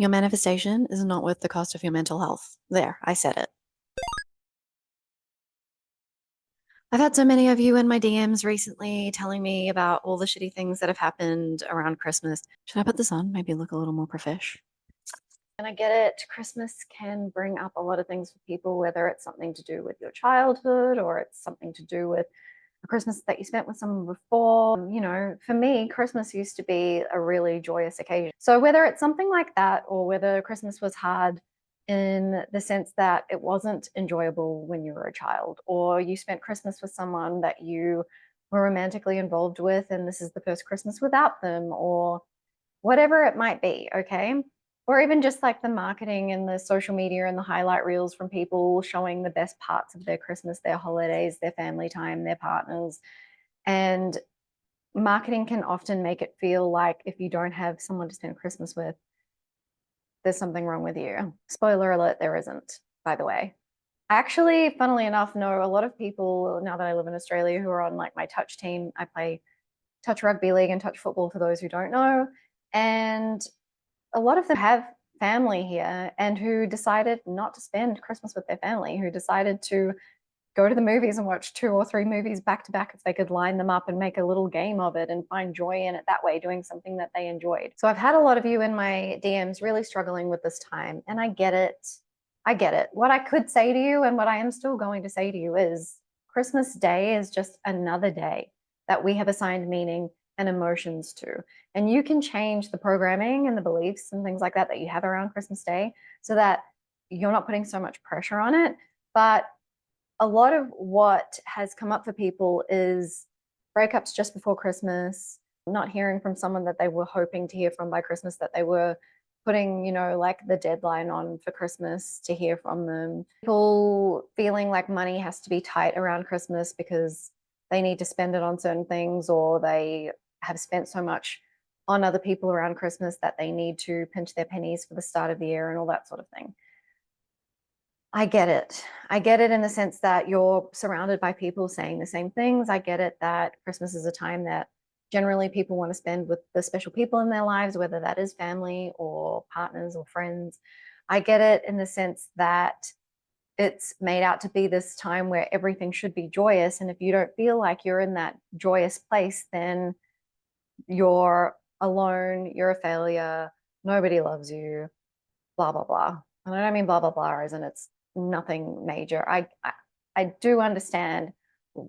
Your manifestation is not worth the cost of your mental health. There, I said it. I've had so many of you in my DMs recently telling me about all the shitty things that have happened around Christmas. Should I put this on? Maybe look a little more profesh. And I get it. Christmas can bring up a lot of things for people, whether it's something to do with your childhood or it's something to do with a Christmas that you spent with someone before. For me, Christmas used to be a really joyous occasion. So whether it's something like that or whether Christmas was hard in the sense that it wasn't enjoyable when you were a child, or you spent Christmas with someone that you were romantically involved with and this is the first Christmas without them, or whatever it might be, okay? Or even just like the marketing and the social media and the highlight reels from people showing the best parts of their Christmas, their holidays, their family time, their partners. And marketing can often make it feel like if you don't have someone to spend Christmas with, there's something wrong with you. Spoiler alert, there isn't, by the way. I actually, funnily enough, know a lot of people now that I live in Australia who are on like my touch team. I play touch rugby league and touch football for those who don't know. And a lot of them have family here and who decided not to spend Christmas with their family, who decided to go to the movies and watch 2 or 3 movies back to back if they could line them up and make a little game of it and find joy in it that way, doing something that they enjoyed. So I've had a lot of you in my DMs really struggling with this time, and I get it. I get it. What I could say to you and what I am still going to say to you is Christmas Day is just another day that we have assigned meaning and emotions to. And you can change the programming and the beliefs and things like that that you have around Christmas Day so that you're not putting so much pressure on it. But a lot of what has come up for people is breakups just before Christmas, not hearing from someone that they were hoping to hear from by Christmas, that they were putting, like the deadline on for Christmas to hear from them. People feeling like money has to be tight around Christmas because they need to spend it on certain things, or they have spent so much on other people around Christmas that they need to pinch their pennies for the start of the year and all that sort of thing. I get it. I get it in the sense that you're surrounded by people saying the same things. I get it that Christmas is a time that generally people want to spend with the special people in their lives, whether that is family or partners or friends. I get it in the sense that it's made out to be this time where everything should be joyous. And if you don't feel like you're in that joyous place, then you're alone, you're a failure, nobody loves you, blah, blah, blah. And I don't mean blah, blah, blah, as in it's nothing major. I do understand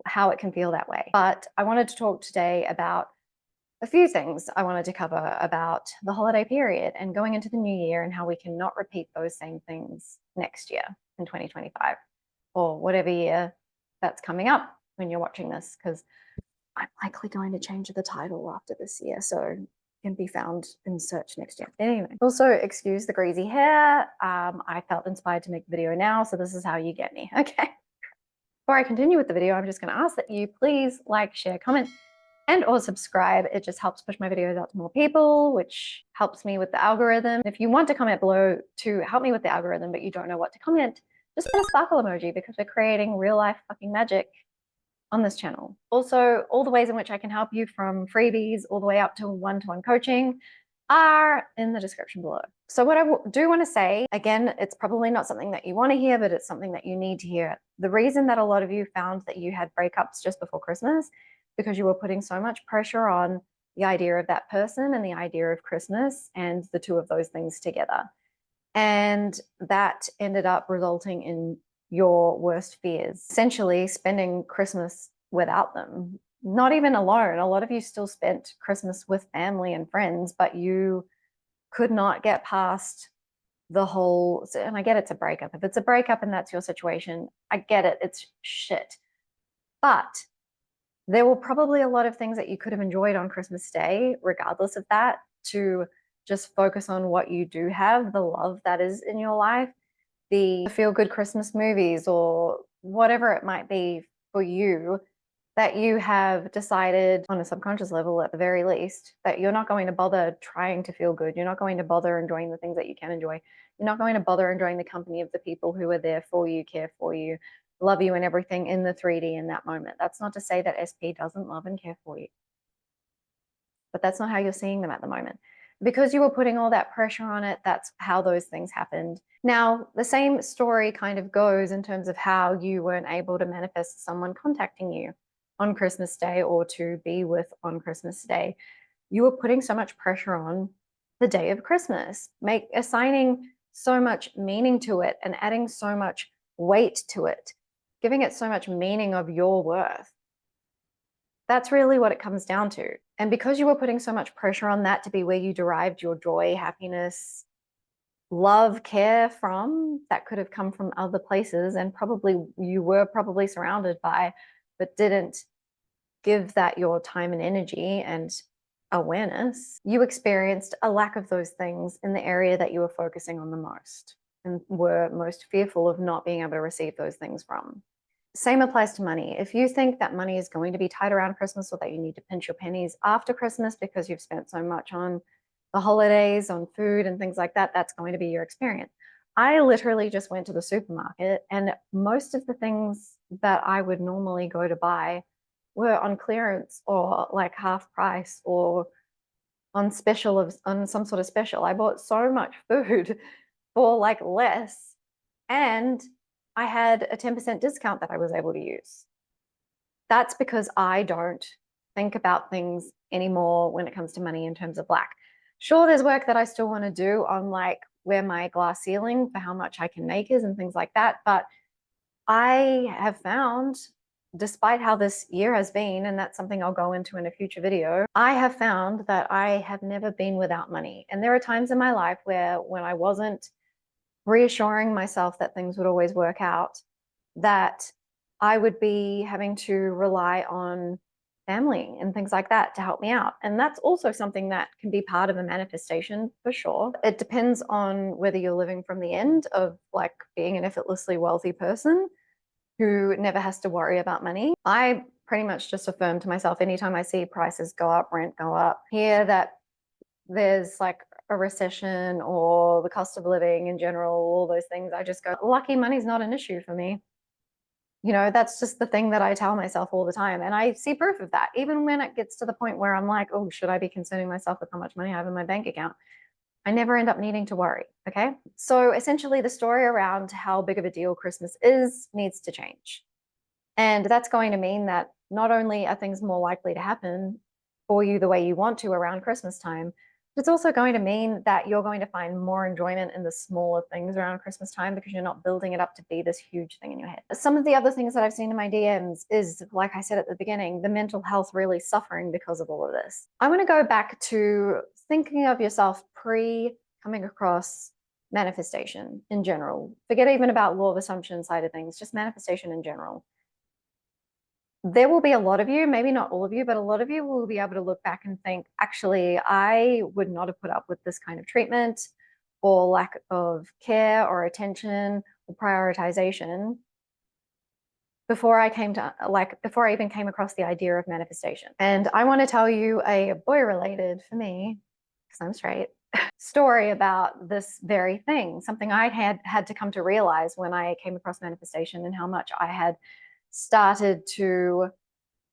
how it can feel that way. But I wanted to talk today about a few things I wanted to cover about the holiday period and going into the new year and how we cannot repeat those same things next year in 2025 or whatever year that's coming up when you're watching this, because I'm likely going to change the title after this year. So can be found in search next year. Anyway, also excuse the greasy hair. I felt inspired to make the video now, so this is how you get me, okay? Before I continue with the video, I'm just gonna ask that you please like, share, comment, and or subscribe. It just helps push my videos out to more people, which helps me with the algorithm. If you want to comment below to help me with the algorithm, but you don't know what to comment, just put a sparkle emoji because we're creating real life fucking magic on this channel. Also, all the ways in which I can help you, from freebies all the way up to one-to-one coaching, are in the description below. So what I do want to say, again, it's probably not something that you want to hear, but it's something that you need to hear. The reason that a lot of you found that you had breakups just before Christmas, because you were putting so much pressure on the idea of that person and the idea of Christmas and the two of those things together. And that ended up resulting in your worst fears, essentially spending Christmas without them, not even alone. A lot of you still spent Christmas with family and friends, but you could not get past the whole, and I get it's a breakup. If it's a breakup and that's your situation, I get it, it's shit. But there were probably a lot of things that you could have enjoyed on Christmas Day, regardless of that, to just focus on what you do have, the love that is in your life, the feel-good Christmas movies, or whatever it might be for you, that you have decided on a subconscious level, at the very least, that you're not going to bother trying to feel good. You're not going to bother enjoying the things that you can enjoy. You're not going to bother enjoying the company of the people who are there for you, care for you, love you and everything in the 3D in that moment. That's not to say that SP doesn't love and care for you, but that's not how you're seeing them at the moment. Because you were putting all that pressure on it, that's how those things happened. Now, the same story kind of goes in terms of how you weren't able to manifest someone contacting you on Christmas Day or to be with on Christmas Day. You were putting so much pressure on the day of Christmas, assigning so much meaning to it and adding so much weight to it, giving it so much meaning of your worth. That's really what it comes down to. And because you were putting so much pressure on that to be where you derived your joy, happiness, love, care from, that could have come from other places and probably you were probably surrounded by, but didn't give that your time and energy and awareness, you experienced a lack of those things in the area that you were focusing on the most and were most fearful of not being able to receive those things from. Same applies to money. If you think that money is going to be tight around Christmas or that you need to pinch your pennies after Christmas because you've spent so much on the holidays, on food and things like that, that's going to be your experience. I literally just went to the supermarket and most of the things that I would normally go to buy were on clearance or like half price or on some sort of special. I bought so much food for like less and I had a 10% discount that I was able to use. That's because I don't think about things anymore when it comes to money in terms of lack. Sure, there's work that I still want to do on like where my glass ceiling for how much I can make is and things like that. But I have found, despite how this year has been, and that's something I'll go into in a future video, I have found that I have never been without money. And there are times in my life where when I wasn't reassuring myself that things would always work out, that I would be having to rely on family and things like that to help me out. And that's also something that can be part of a manifestation for sure. It depends on whether you're living from the end of like being an effortlessly wealthy person who never has to worry about money. I pretty much just affirm to myself anytime I see prices go up, rent go up, hear that there's like a recession or the cost of living in general, all those things, I just go, lucky money's not an issue for me. You know, that's just the thing that I tell myself all the time. And I see proof of that. Even when it gets to the point where I'm like, oh, should I be concerning myself with how much money I have in my bank account? I never end up needing to worry. Okay. So essentially, the story around how big of a deal Christmas is needs to change. And that's going to mean that not only are things more likely to happen for you the way you want to around Christmas time, it's also going to mean that you're going to find more enjoyment in the smaller things around Christmas time because you're not building it up to be this huge thing in your head. Some of the other things that I've seen in my DMs is, like I said at the beginning, the mental health really suffering because of all of this. I want to go back to thinking of yourself pre coming across manifestation in general. Forget even about law of assumption side of things, just manifestation in general. There will be a lot of you, maybe not all of you, but a lot of you will be able to look back and think, actually, I would not have put up with this kind of treatment or lack of care or attention or prioritization before I even came across the idea of manifestation. And I want to tell you a boy-related, for me, because I'm straight, story about this very thing, something I had to come to realize when I came across manifestation and how much I had started to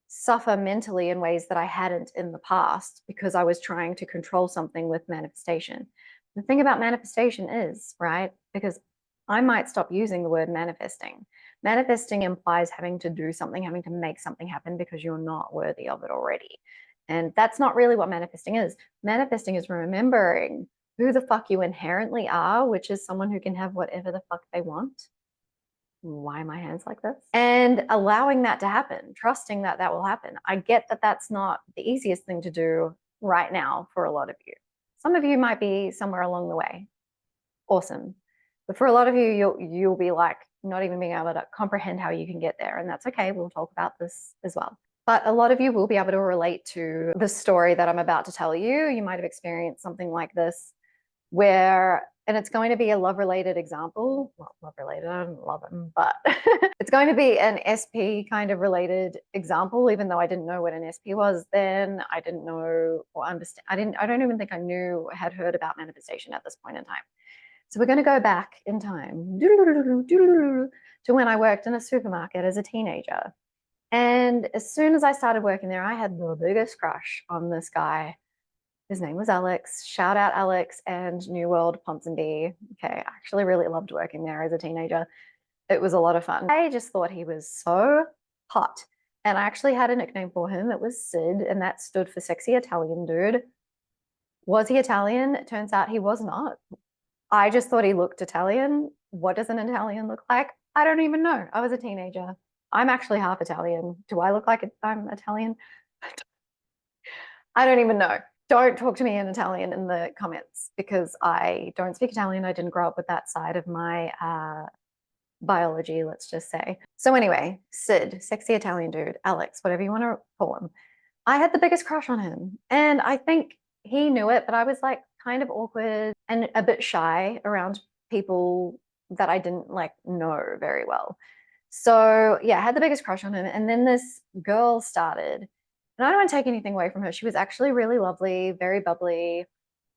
suffer mentally in ways that I hadn't in the past because I was trying to control something with manifestation. The thing about manifestation is, right, because I might stop using the word manifesting. Manifesting implies having to do something, having to make something happen because you're not worthy of it already. And that's not really what manifesting is. Manifesting is remembering who the fuck you inherently are, which is someone who can have whatever the fuck they want. Why are my hands like this? And allowing that to happen, trusting that that will happen. I get that that's not the easiest thing to do right now for a lot of you. Some of you might be somewhere along the way. Awesome. But for a lot of you, you'll be like not even being able to comprehend how you can get there. And that's okay. We'll talk about this as well. But a lot of you will be able to relate to the story that I'm about to tell you. You might have experienced something like this and it's going to be a love-related example. Well, love-related, I don't love them, but it's going to be an SP kind of related example, even though I didn't know what an SP was then. I didn't know or understand. I don't even think I had heard about manifestation at this point in time. So we're going to go back in time to when I worked in a supermarket as a teenager. And as soon as I started working there, I had the biggest crush on this guy His name was Alex. Shout out Alex and New World Ponsonby. Okay, I actually really loved working there as a teenager. It was a lot of fun. I just thought he was so hot. And I actually had a nickname for him. It was Sid, and that stood for sexy Italian dude. Was he Italian? It turns out he was not. I just thought he looked Italian. What does an Italian look like? I don't even know. I was a teenager. I'm actually half Italian. Do I look like I'm Italian? I don't even know. Don't talk to me in Italian in the comments because I don't speak Italian. I didn't grow up with that side of my biology, let's just say. So anyway, Sid, sexy Italian dude, Alex, whatever you want to call him. I had the biggest crush on him. And I think he knew it, but I was like kind of awkward and a bit shy around people that I didn't like know very well. So yeah, I had the biggest crush on him. And then this girl started, and I don't want to take anything away from her. She was actually really lovely, very bubbly,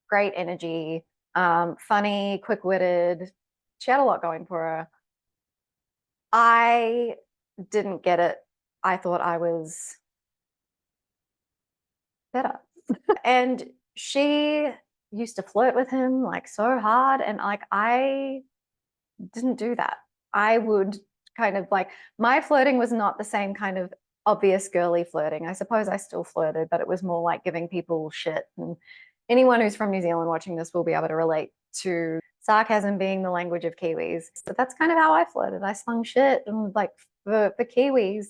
great energy, funny, quick-witted. She had a lot going for her. I didn't get it. I thought I was better. And she used to flirt with him like so hard. And like, I didn't do that. I would kind of like, my flirting was not the same kind of obvious girly flirting. I suppose I still flirted, but it was more like giving people shit. And anyone who's from New Zealand watching this will be able to relate to sarcasm being the language of Kiwis. So that's kind of how I flirted. I slung shit, and like for Kiwis,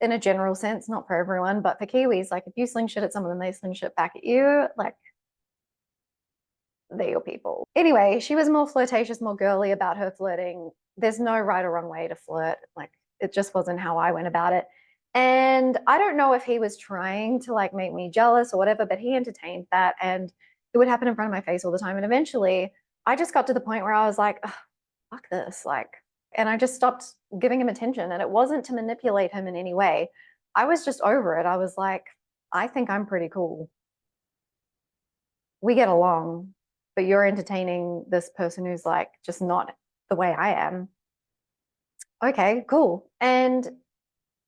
in a general sense, not for everyone, but for Kiwis, like if you sling shit at someone and they sling shit back at you, like they're your people. Anyway, she was more flirtatious, more girly about her flirting. There's no right or wrong way to flirt. Like it just wasn't how I went about it. And I don't know if he was trying to like make me jealous or whatever, but he entertained that, and it would happen in front of my face all the time. And eventually I just got to the point where I was like, fuck this. Like, and I just stopped giving him attention. And it wasn't to manipulate him in any way. I was just over it. I was like, I think I'm pretty cool. We get along, but you're entertaining this person who's like just not the way I am. Okay, cool. And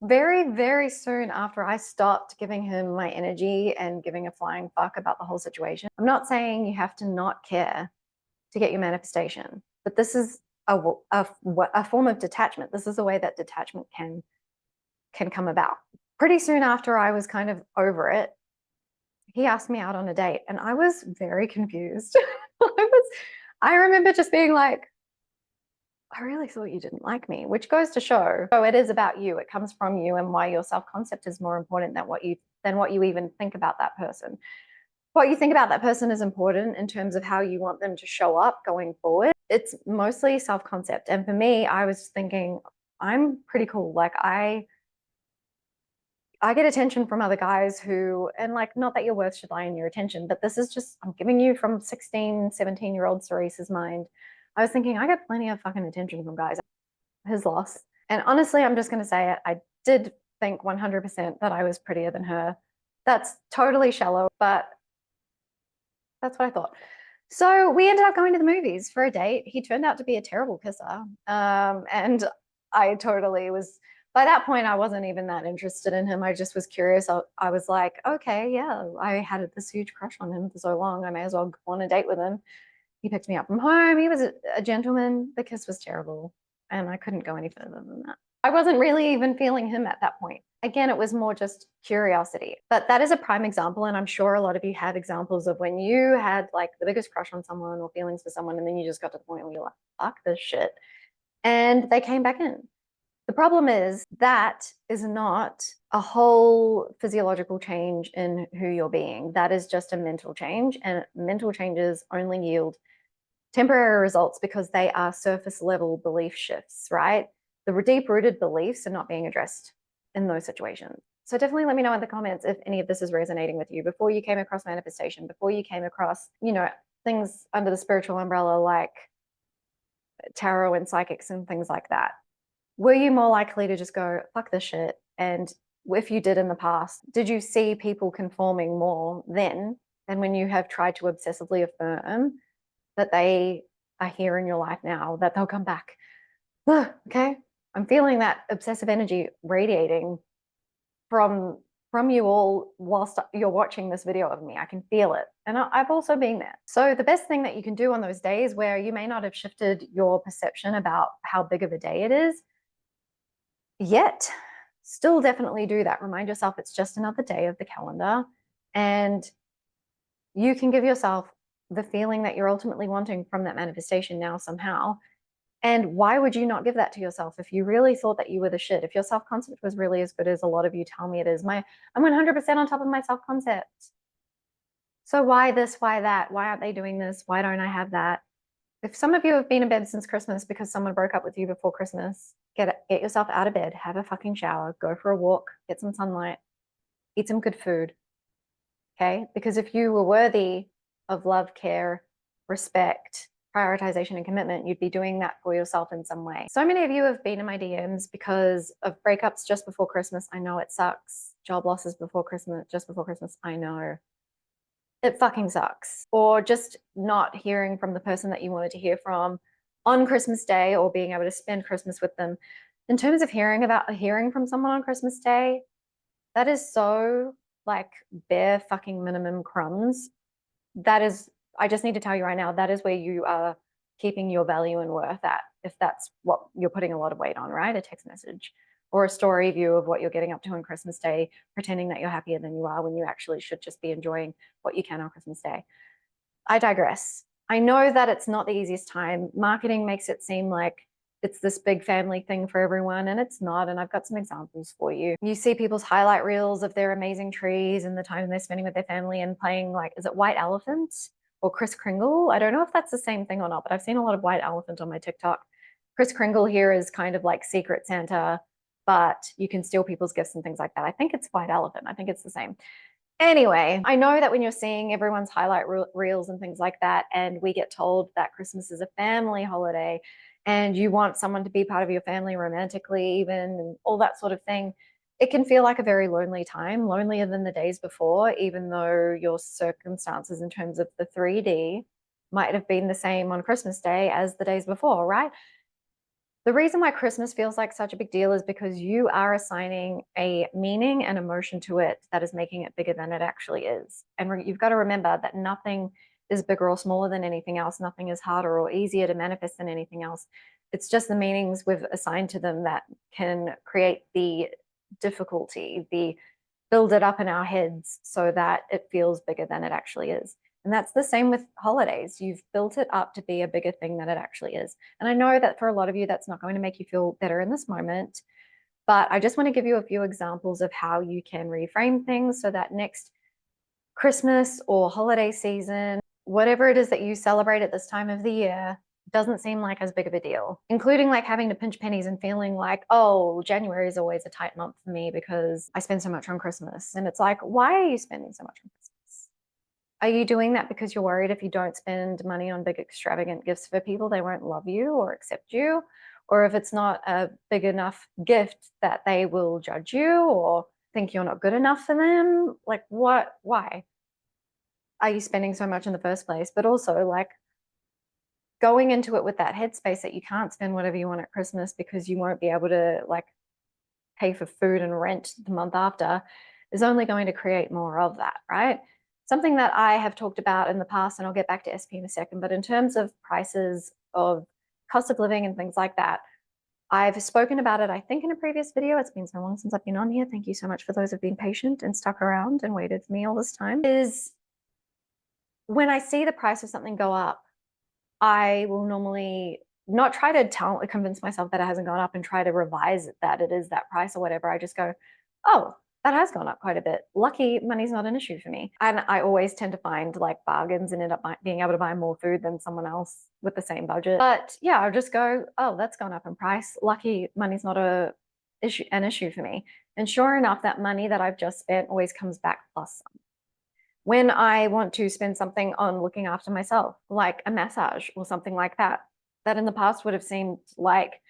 very, very soon after I stopped giving him my energy and giving a flying fuck about the whole situation, I'm not saying you have to not care to get your manifestation, but this is a form of detachment. This is a way that detachment can come about. Pretty soon after I was kind of over it, he asked me out on a date, and I was very confused. I remember just being like, I really thought you didn't like me, which goes to show, so it is about you. It comes from you, and why your self-concept is more important than what you even think about that person. What you think about that person is important in terms of how you want them to show up going forward. It's mostly self-concept. And for me, I was thinking, I'm pretty cool. Like I get attention from other guys who, and like, not that your worth should lie in your attention, but this is just, I'm giving you from 16, 17-year-old Cerise's mind. I was thinking, I get plenty of fucking attention from guys. His loss. And honestly, I'm just going to say it. I did think 100% that I was prettier than her. That's totally shallow, but that's what I thought. So we ended up going to the movies for a date. He turned out to be a terrible kisser. And I totally was, by that point, I wasn't even that interested in him. I just was curious. I was like, okay, yeah, I had this huge crush on him for so long. I may as well go on a date with him. He picked me up from home. He was a gentleman. The kiss was terrible, and I couldn't go any further than that. I wasn't really even feeling him at that point. Again, it was more just curiosity. But that is a prime example, and I'm sure a lot of you have examples of when you had like the biggest crush on someone or feelings for someone, and then you just got to the point where you're like, fuck this shit. And they came back in. The problem is that is not a whole physiological change in who you're being. That is just a mental change, and mental changes only yield temporary results because they are surface level belief shifts, right? The deep-rooted beliefs are not being addressed in those situations. So definitely let me know in the comments if any of this is resonating with you before you came across manifestation, before you came across, things under the spiritual umbrella like tarot and psychics and things like that. Were you more likely to just go, fuck this shit? And if you did in the past, did you see people conforming more then than when you have tried to obsessively affirm that they are here in your life now, that they'll come back? Okay, I'm feeling that obsessive energy radiating from from you all whilst you're watching this video of me. I can feel it. And I've also been there. So the best thing that you can do on those days where you may not have shifted your perception about how big of a day it is yet, still definitely do that. Remind yourself it's just another day of the calendar, and you can give yourself the feeling that you're ultimately wanting from that manifestation now somehow. And why would you not give that to yourself if you really thought that you were the shit? If your self-concept was really as good as a lot of you tell me it is. I'm 100% on top of my self-concept. So why this, why that? Why aren't they doing this? Why don't I have that? If some of you have been in bed since Christmas because someone broke up with you before Christmas, get yourself out of bed, have a fucking shower, go for a walk, get some sunlight, eat some good food. Okay? Because if you were worthy of love, care, respect, prioritization, and commitment, you'd be doing that for yourself in some way. So many of you have been in my DMs because of breakups just before Christmas. I know it sucks. Job losses before Christmas, just before Christmas. I know. It fucking sucks. Or just not hearing from the person that you wanted to hear from on Christmas Day, or being able to spend Christmas with them. In terms of hearing from someone on Christmas Day, that is so like bare fucking minimum crumbs. That is, I just need to tell you right now, that is where you are keeping your value and worth at, if that's what you're putting a lot of weight on, right? A text message or a story view of what you're getting up to on Christmas Day, pretending that you're happier than you are when you actually should just be enjoying what you can on Christmas Day. I digress. I know that it's not the easiest time. Marketing makes it seem like it's this big family thing for everyone, and it's not. And I've got some examples for you. You see people's highlight reels of their amazing trees and the time they're spending with their family and playing, like, is it White Elephant or Kris Kringle? I don't know if that's the same thing or not, but I've seen a lot of White Elephant on my TikTok. Kris Kringle here is kind of like Secret Santa, but you can steal people's gifts and things like that. I think it's White Elephant. I think it's the same. Anyway, I know that when you're seeing everyone's highlight reels and things like that, and we get told that Christmas is a family holiday and you want someone to be part of your family romantically even, and all that sort of thing, it can feel like a very lonely time, lonelier than the days before, even though your circumstances in terms of the 3D might have been the same on Christmas Day as the days before, right? The reason why Christmas feels like such a big deal is because you are assigning a meaning and emotion to it that is making it bigger than it actually is. And you've got to remember that nothing is bigger or smaller than anything else. Nothing is harder or easier to manifest than anything else. It's just the meanings we've assigned to them that can create the difficulty, the build it up in our heads so that it feels bigger than it actually is. And that's the same with holidays. You've built it up to be a bigger thing than it actually is. And I know that for a lot of you, that's not going to make you feel better in this moment. But I just want to give you a few examples of how you can reframe things so that next Christmas or holiday season, whatever it is that you celebrate at this time of the year, doesn't seem like as big of a deal, including like having to pinch pennies and feeling like, oh, January is always a tight month for me because I spend so much on Christmas. And it's like, why are you spending so much on Christmas? Are you doing that because you're worried if you don't spend money on big extravagant gifts for people, they won't love you or accept you? Or if it's not a big enough gift that they will judge you or think you're not good enough for them? Like, what? Why are you spending so much in the first place? But also, like, going into it with that headspace that you can't spend whatever you want at Christmas because you won't be able to, like, pay for food and rent the month after is only going to create more of that, right? Something that I have talked about in the past, and I'll get back to SP in a second, but in terms of prices of cost of living and things like that, I've spoken about it, I think, in a previous video. It's been so long since I've been on here. Thank you so much for those who've been patient and stuck around and waited for me all this time. Is when I see the price of something go up, I will normally not try to convince myself that it hasn't gone up and try to revise it, that it is that price or whatever. I just go, oh, that has gone up quite a bit. Lucky money's not an issue for me. And I always tend to find like bargains and end up being able to buy more food than someone else with the same budget. But yeah, I'll just go, oh, that's gone up in price. Lucky money's not an issue for me. And sure enough, that money that I've just spent always comes back plus some. When I want to spend something on looking after myself, like a massage or something like that, that in the past would have seemed like,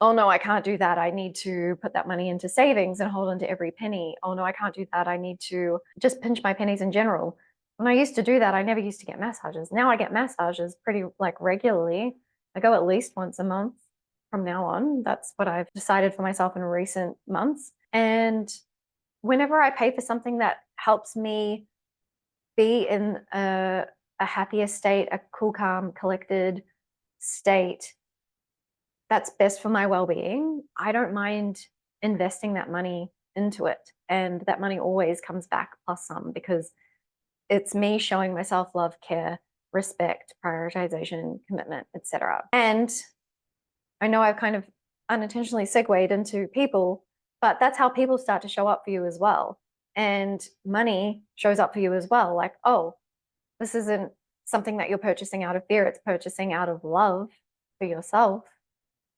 oh no, I can't do that. I need to put that money into savings and hold on to every penny. Oh no, I can't do that. I need to just pinch my pennies in general. When I used to do that, I never used to get massages. Now I get massages pretty like regularly. I go at least once a month from now on. That's what I've decided for myself in recent months. And whenever I pay for something that helps me be in a happier state, a cool, calm, collected state that's best for my well-being, I don't mind investing that money into it. And that money always comes back plus some, because it's me showing myself love, care, respect, prioritization, commitment, etc. And I know I've kind of unintentionally segued into people, but that's how people start to show up for you as well. And money shows up for you as well. Like, oh, this isn't something that you're purchasing out of fear, it's purchasing out of love for yourself.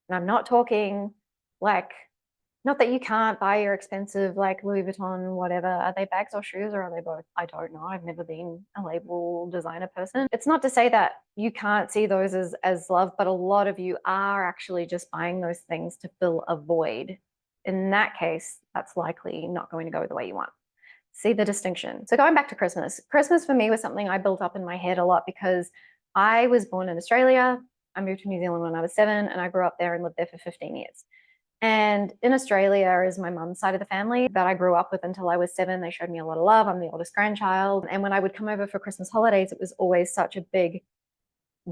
And I'm not talking like, not that you can't buy your expensive like Louis Vuitton, whatever. Are they bags or shoes, or are they both? I don't know. I've never been a label designer person. It's not to say that you can't see those as love, but a lot of you are actually just buying those things to fill a void. In that case, that's likely not going to go the way you want. See the distinction. So going back to Christmas, Christmas for me was something I built up in my head a lot because I was born in Australia. I moved to New Zealand when I was 7, and I grew up there and lived there for 15 years. And in Australia is my mum's side of the family that I grew up with until I was 7. They showed me a lot of love. I'm the oldest grandchild. And when I would come over for Christmas holidays, it was always such a big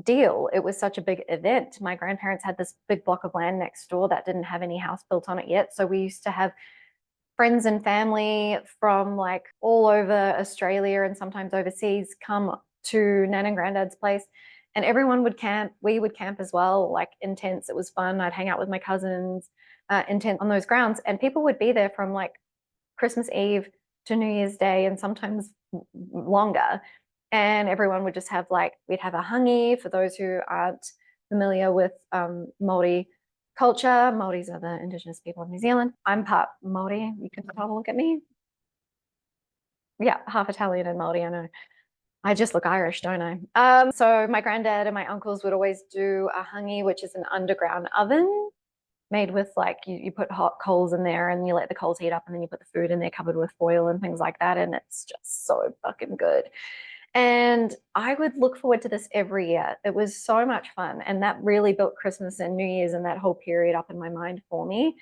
deal. It was such a big event. My grandparents had this big block of land next door that didn't have any house built on it yet. So we used to have friends and family from like all over Australia and sometimes overseas come to Nan and Granddad's place, and everyone would camp. We would camp as well, like in tents. It was fun. I'd hang out with my cousins in tents on those grounds, and people would be there from like Christmas Eve to New Year's Day and sometimes longer. And everyone would just have like, we'd have a hangi for those who aren't familiar with Māori culture. Māoris are the Indigenous people of New Zealand. I'm part Māori. You can have a look at me. Yeah, half Italian and Māori, I know. I just look Irish, don't I? So my granddad and my uncles would always do a hangi, which is an underground oven made with like, you put hot coals in there and you let the coals heat up, and then you put the food in there covered with foil and things like that. And it's just so fucking good. And I would look forward to this every year. It was so much fun. And that really built Christmas and New Year's and that whole period up in my mind for me.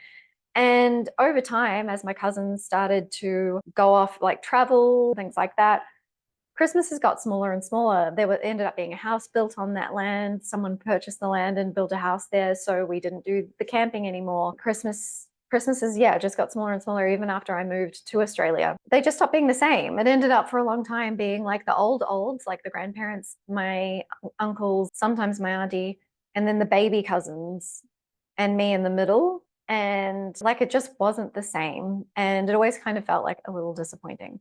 And over time, as my cousins started to go off, like travel, things like that, Christmases got smaller and smaller. There ended up being a house built on that land. Someone purchased the land and built a house there, so we didn't do the camping anymore. Christmases, yeah, just got smaller and smaller even after I moved to Australia. They just stopped being the same. It ended up for a long time being like the olds, like the grandparents, my uncles, sometimes my auntie, and then the baby cousins, and me in the middle. And like it just wasn't the same. And it always kind of felt like a little disappointing.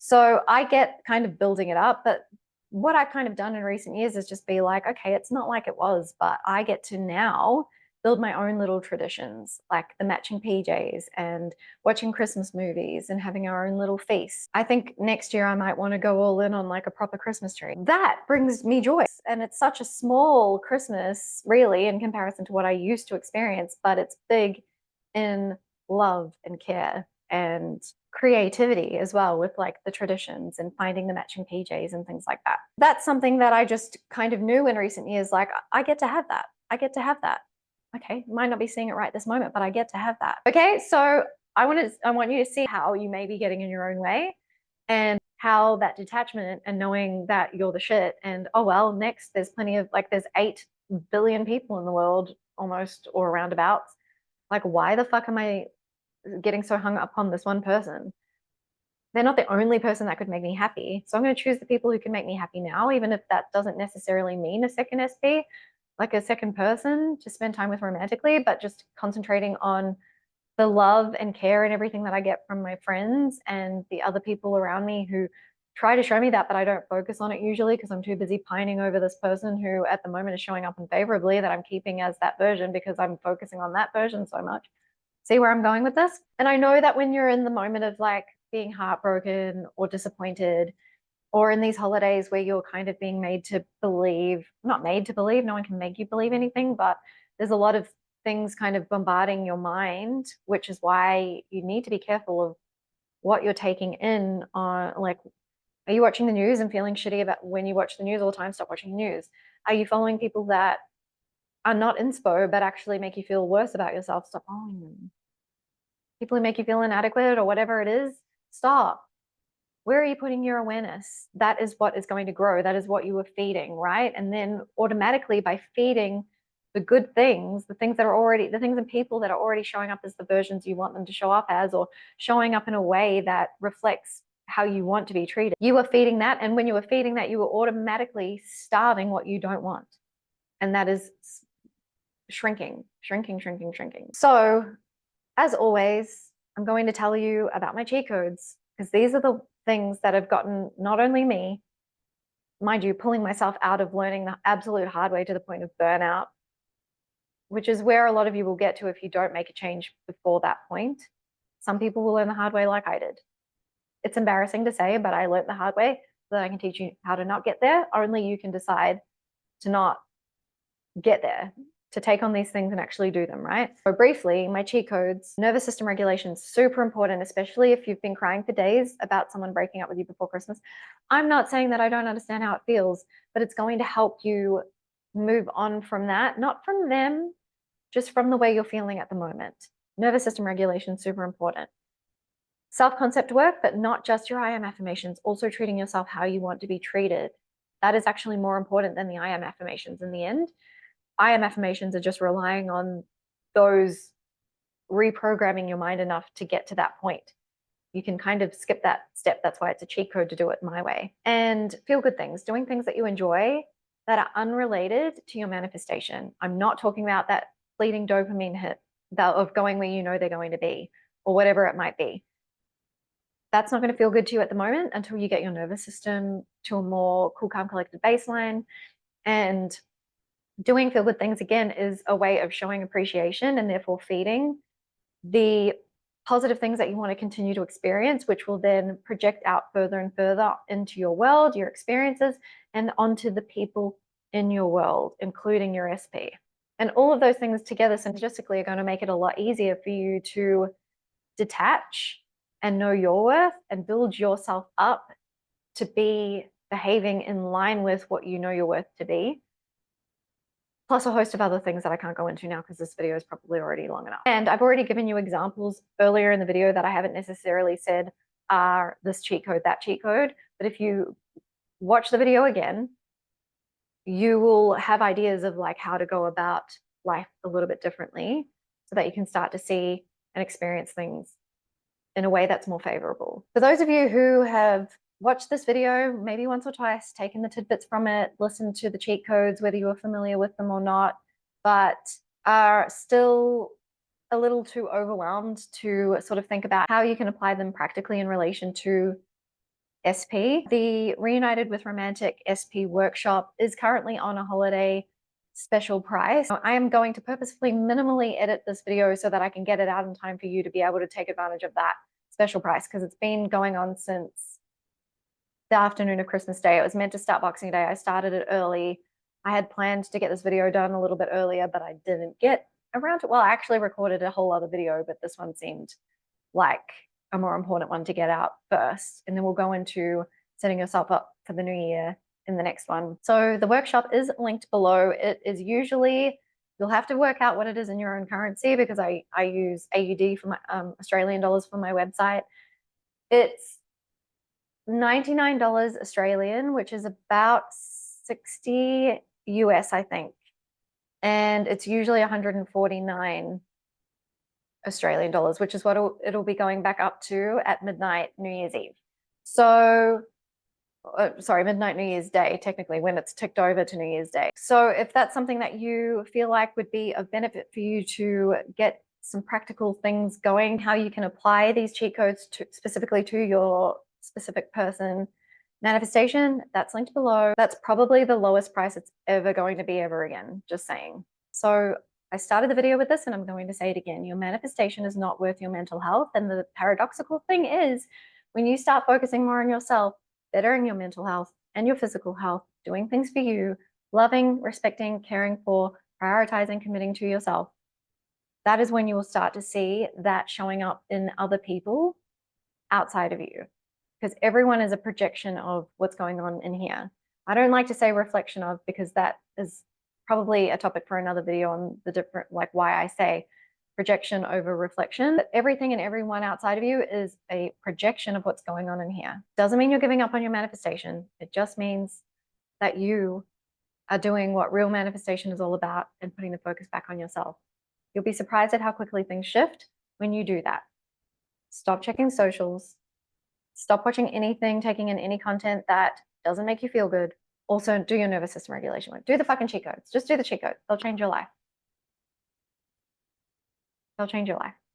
So I get kind of building it up, but what I've kind of done in recent years is just be like, okay, it's not like it was, but I get to now build my own little traditions, like the matching PJs and watching Christmas movies and having our own little feast. I think next year I might want to go all in on like a proper Christmas tree. That brings me joy. And it's such a small Christmas, really, in comparison to what I used to experience, but it's big in love and care and creativity as well, with like the traditions and finding the matching PJs and things like that. That's something that I just kind of knew in recent years, like I get to have that. I get to have that. Okay, might not be seeing it right this moment, but I get to have that. Okay, so I want you to see how you may be getting in your own way, and how that detachment and knowing that you're the shit, and oh well, next there's plenty of like, there's 8 billion people in the world almost, or roundabouts. Like, why the fuck am I getting so hung up on this one person? They're not the only person that could make me happy. So I'm going to choose the people who can make me happy now, even if that doesn't necessarily mean a second SP, like a second person to spend time with romantically, but just concentrating on the love and care and everything that I get from my friends and the other people around me who try to show me that, but I don't focus on it usually because I'm too busy pining over this person who at the moment is showing up unfavorably, that I'm keeping as that version because I'm focusing on that version so much. See where I'm going with this? And I know that when you're in the moment of like being heartbroken or disappointed, or in these holidays where you're kind of being made to believe, not made to believe, no one can make you believe anything, but there's a lot of things kind of bombarding your mind, which is why you need to be careful of what you're taking in on, like, are you watching the news and feeling shitty about when you watch the news all the time? Stop watching the news. Are you following people that are not inspo but actually make you feel worse about yourself? Stop following them. People who make you feel inadequate or whatever it is, Stop. Where are you putting your awareness? That is what is going to grow. That is what you are feeding, right? And then automatically by feeding the good things, the things and people that are already showing up as the versions you want them to show up as, or showing up in a way that reflects how you want to be treated. You are feeding that. And when you are feeding that, you are automatically starving what you don't want. And that is shrinking. So as always, I'm going to tell you about my cheat codes, because these are the things that have gotten not only me, mind you, pulling myself out of learning the absolute hard way to the point of burnout, which is where a lot of you will get to if you don't make a change before that point. Some people will learn the hard way like I did. It's embarrassing to say, but I learned the hard way so that I can teach you how to not get there. Only you can decide to not get there, to take on these things and actually do them, right? So briefly, my cheat codes: nervous system regulation, super important, especially if you've been crying for days about someone breaking up with you before Christmas. I'm not saying that I don't understand how it feels, but it's going to help you move on from that, not from them, just from the way you're feeling at the moment. Nervous system regulation, super important. Self-concept work, but not just your I am affirmations, also treating yourself how you want to be treated. That is actually more important than the I am affirmations in the end. I am affirmations are just relying on those reprogramming your mind enough to get to that point. You can kind of skip that step. That's why it's a cheat code to do it my way. And feel good things, doing things that you enjoy that are unrelated to your manifestation. I'm not talking about that fleeting dopamine hit of going where you know they're going to be, or whatever it might be. That's not going to feel good to you at the moment until you get your nervous system to a more cool, calm, collected baseline. And doing feel good things, again, is a way of showing appreciation and therefore feeding the positive things that you want to continue to experience, which will then project out further and further into your world, your experiences, and onto the people in your world, including your SP. And all of those things together synergistically are going to make it a lot easier for you to detach and know your worth and build yourself up to be behaving in line with what you know you're worth to be, plus a host of other things that I can't go into now because this video is probably already long enough. And I've already given you examples earlier in the video that I haven't necessarily said are this cheat code, that cheat code. But if you watch the video again, you will have ideas of like how to go about life a little bit differently so that you can start to see and experience things in a way that's more favorable. For those of you who have watched this video maybe once or twice, taken the tidbits from it, listened to the cheat codes, whether you are familiar with them or not, but are still a little too overwhelmed to sort of think about how you can apply them practically in relation to SP, the Reunited with Romantic SP workshop is currently on a holiday special price. I am going to purposefully minimally edit this video so that I can get it out in time for you to be able to take advantage of that special price, because it's been going on since the afternoon of Christmas Day. It was meant to start Boxing Day. I started it early. I had planned to get this video done a little bit earlier, but I didn't get around to it. Well, I actually recorded a whole other video, but this one seemed like a more important one to get out first. And then we'll go into setting yourself up for the new year in the next one. So the workshop is linked below. It is usually, you'll have to work out what it is in your own currency, because I use AUD for my Australian dollars for my website. It's $99 Australian, which is about 60 US, I think. And it's usually 149 Australian dollars, which is what it'll be going back up to at midnight New Year's Eve. So, sorry, midnight New Year's Day, technically, when it's ticked over to New Year's Day. So if that's something that you feel like would be of benefit for you to get some practical things going, how you can apply these cheat codes specifically to your specific person manifestation, that's linked below. That's probably the lowest price it's ever going to be ever again, just saying. So I started the video with this and I'm going to say it again. Your manifestation is not worth your mental health. And the paradoxical thing is, when you start focusing more on yourself, bettering your mental health and your physical health, doing things for you, loving, respecting, caring for, prioritizing, committing to yourself, that is when you will start to see that showing up in other people outside of you. Because everyone is a projection of what's going on in here. I don't like to say reflection of, because that is probably a topic for another video on the different, like why I say projection over reflection. But everything and everyone outside of you is a projection of what's going on in here. Doesn't mean you're giving up on your manifestation. It just means that you are doing what real manifestation is all about and putting the focus back on yourself. You'll be surprised at how quickly things shift when you do that. Stop checking socials. Stop watching anything, taking in any content that doesn't make you feel good. Also, do your nervous system regulation work. Do the fucking cheat codes. Just do the cheat codes. They'll change your life. They'll change your life.